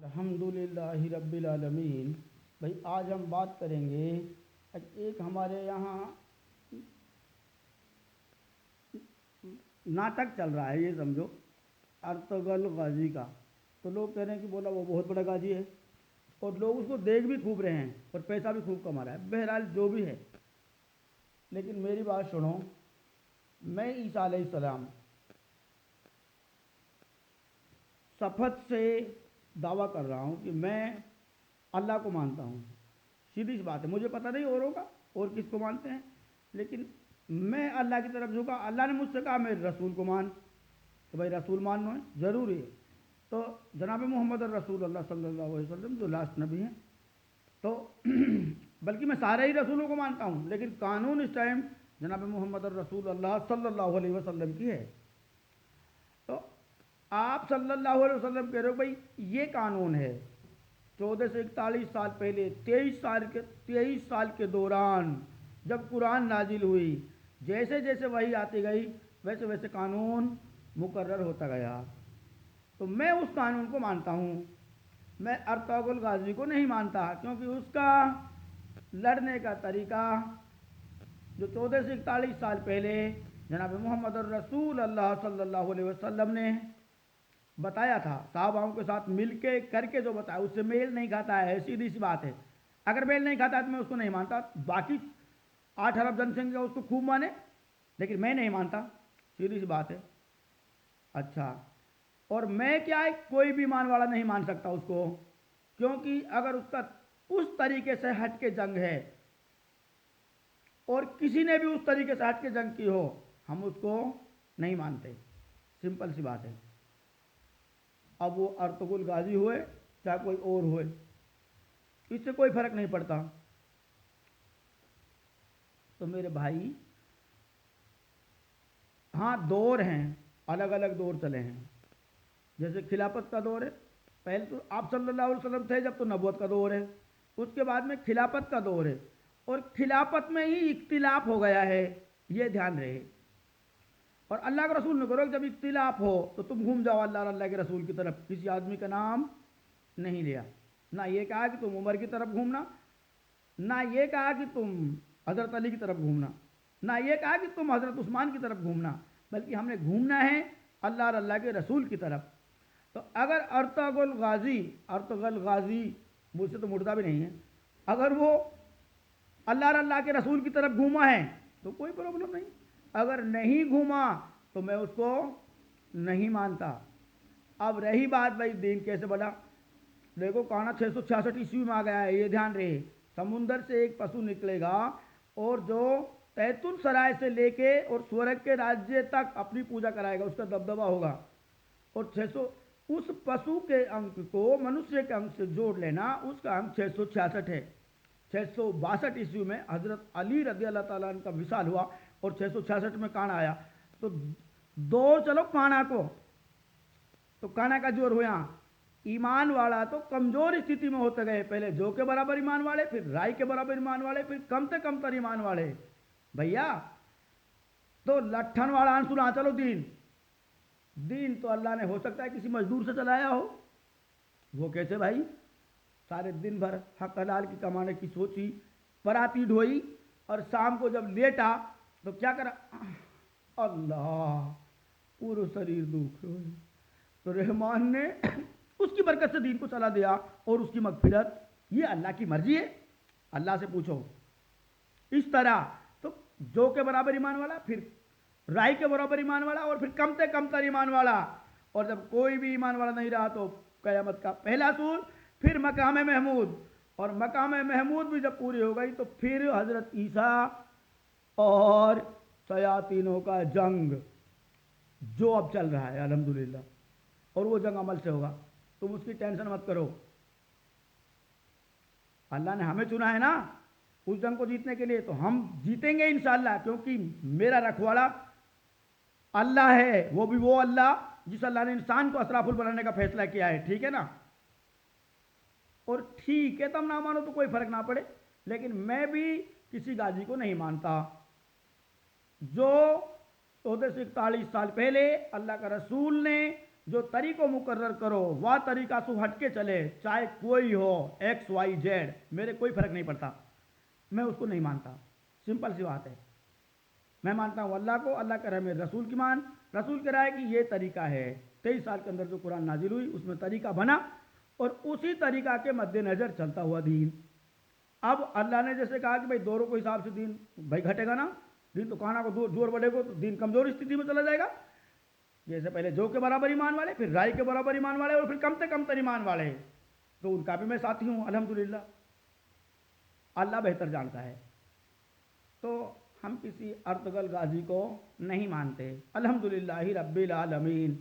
الحمدللہ رب العالمین۔ بھائی آج ہم بات کریں گے، ایک ہمارے یہاں ناٹک چل رہا ہے، یہ سمجھو ارطغرل غازی کا۔ تو لوگ کہہ رہے ہیں کہ بولا وہ بہت بڑا غازی ہے، اور لوگ اس کو دیکھ بھی خوب رہے ہیں اور پیسہ بھی خوب کما رہا ہے۔ بہرحال جو بھی ہے، لیکن میری بات سنو، میں عیسیٰ علیہ السلام صفت سے دعویٰ کر رہا ہوں کہ میں اللہ کو مانتا ہوں۔ سیدھی سی بات ہے، مجھے پتہ نہیں اوروں کا اور کس کو مانتے ہیں، لیکن میں اللہ کی طرف جھکا۔ اللہ نے مجھ سے کہا میرے رسول کو مان، تو بھائی رسول ماننا ہے ضروری ہے۔ تو جناب محمد الرسول اللہ صلی اللہ علیہ وسلم جو لاسٹ نبی ہیں، تو بلکہ میں سارے ہی رسولوں کو مانتا ہوں، لیکن قانون اس ٹائم جناب محمد الرسول اللہ صلی اللہ علیہ وسلم کی ہے۔ تو آپ صلی اللہ علیہ وسلم کہہ رہے ہو بھائی یہ قانون ہے۔ 14 سے 41 سال پہلے 23 سال کے دوران جب قرآن نازل ہوئی، جیسے جیسے وحی آتی گئی ویسے ویسے قانون مقرر ہوتا گیا، تو میں اس قانون کو مانتا ہوں۔ میں ارطغرل غازی کو نہیں مانتا، کیونکہ اس کا لڑنے کا طریقہ جو 14 سے 41 سال پہلے جناب محمد الرسول اللہ صلی اللہ علیہ وسلم نے بتایا تھا، صحاباؤں کے ساتھ مل کے کر کے جو بتایا، اس سے میل نہیں کھاتا ہے۔ سیدھی سی بات ہے، اگر میل نہیں کھاتا ہے تو میں اس کو نہیں مانتا۔ باقی 8 ارب جن سنکھیا اس کو خوب مانے، لیکن میں نہیں مانتا، سیدھی سی بات ہے۔ اچھا، اور میں کیا ہے، کوئی بھی ایمان والا نہیں مان سکتا اس کو، کیونکہ اگر اس کا اس طریقے سے ہٹ کے جنگ ہے اور کسی نے بھی اس طریقے سے ہٹ کے جنگ کی ہو، ہم اس کو نہیں مانتے، سمپل سی بات ہے۔ اب وہ ارطغرل غازی ہوئے چاہے کوئی اور ہوئے، اس سے کوئی فرق نہیں پڑتا۔ تو میرے بھائی، ہاں دور ہیں، الگ الگ دور چلے ہیں۔ جیسے خلافت کا دور ہے، پہلے تو آپ صلی اللہ علیہ وسلم تھے جب، تو نبوت کا دور ہے۔ اس کے بعد میں خلافت کا دور ہے، اور خلافت میں ہی اختلاف ہو گیا ہے، یہ دھیان رہے۔ اور اللہ کے رسول نے کرو جب اختلاف ہو تو تم گھوم جاؤ اللہ اور اللہ کے رسول کی طرف، کسی آدمی کا نام نہیں لیا۔ نہ یہ کہا کہ تم عمر کی طرف گھومنا، نہ یہ کہا کہ تم حضرت علی کی طرف گھومنا، نہ یہ کہا کہ تم حضرت عثمان کی طرف گھومنا، بلکہ ہم نے گھومنا ہے اللہ اور اللہ کے رسول کی طرف۔ تو اگر ارطغرل غازی مجھ سے تو مردہ بھی نہیں ہے، اگر وہ اللہ اور اللہ کے رسول کی طرف گھوما ہے تو کوئی پرابلم نہیں، اگر نہیں گھوما تو میں اس کو نہیں مانتا۔ اب رہی بات بھائی دین کیسے بڑھا، دیکھو کانا 666 عیسوی میں آ گیا ہے، یہ دھیان رہے۔ سمندر سے ایک پشو نکلے گا اور جو تیتن سرائے سے لے کے اور سورگ کے راجیہ تک اپنی پوجا کرائے گا، اس کا دبدبہ ہوگا۔ اور 600 اس پشو کے انک کو منشیہ کے انک سے جوڑ لینا، اس کا انک 666 ہے۔ 662 عیسوی میں حضرت علی رضی اللہ تعالیٰ عنہ کا وصال ہوا اور 666 میں کانا آیا۔ تو دور چلو کانا کو، تو کانا کا جوڑ ہوا۔ ایمان والا تو کمزور استھتی میں ہوتے گئے، پہلے جو کے برابر ایمان والے، پھر رائی کے برابر ایمان والے، پھر کم سے کم تر ایمان والے۔ بھیا تو لٹھن والا سنا چلو دین تو اللہ نے ہو سکتا ہے کسی مزدور سے چلایا ہو، وہ کیسے بھائی؟ سارے دن بھر حق حلال کی کمانے کی سوچی، پراتی ڈھوئی، اور شام کو جب لیٹا تو کیا کرا، اللہ پورو شریر دکھ ہوئی۔ تو رحمان نے اس کی برکت سے دین کو چلا دیا اور اس کی مغفرت، یہ اللہ کی مرضی ہے، اللہ سے پوچھو۔ اس طرح تو جو کے برابر ایمان والا، پھر رائی کے برابر ایمان والا، اور پھر کم سے کم تر ایمان والا، اور جب کوئی بھی ایمان والا نہیں رہا تو قیامت کا پہلا سور، پھر مقام محمود، اور مقام محمود بھی جب پوری ہو گئی تو پھر حضرت عیسیٰ اور شیاطینوں کا جنگ جو اب چل رہا ہے الحمدللہ، اور وہ جنگ عمل سے ہوگا، تم اس کی ٹینشن مت کرو۔ اللہ نے ہمیں چنا ہے نا اس جنگ کو جیتنے کے لیے، تو ہم جیتیں گے انشاءاللہ، کیونکہ میرا رکھوالا اللہ ہے، وہ بھی وہ اللہ جس اللہ نے انسان کو اسراف بنانے کا فیصلہ کیا ہے، ٹھیک ہے نا؟ اور ٹھیک ہے تم نہ مانو تو کوئی فرق نہ پڑے، لیکن میں بھی کسی غازی کو نہیں مانتا جو 14 سے 41 سال پہلے اللہ کا رسول نے جو طریقوں مقرر کرو وہ طریقہ سے ہٹ کے چلے، چاہے کوئی ہو ایکس وائی زیڈ، میرے کوئی فرق نہیں پڑتا، میں اس کو نہیں مانتا. سمپل سی بات ہے. میں مانتا ہوں اللہ کو، اللہ کا رحم رسول کی مان، رسول کہہ رہا ہے کہ یہ طریقہ ہے. 23 سال کے اندر جو قرآن نازل ہوئی اس میں طریقہ بنا اور اسی طریقہ کے مد نظر چلتا ہوا دین. اب اللہ نے جیسے کہا کہ بھائی دوروں کو حساب سے دین بھائی گھٹے گا نا، دین تو کہاں کو زور بڑھے گا تو دین کمزور استھتی میں چلا جائے گا. جیسے پہلے جو کے برابر ایمان والے، پھر رائے کے برابر ایمان والے، اور پھر کم سے کم تر ایمان والے، تو ان کا بھی میں ساتھی ہوں الحمدللہ. اللہ بہتر جانتا ہے. تو ہم کسی ارطغرل غازی کو نہیں مانتے. الحمدللہ رب العالمین.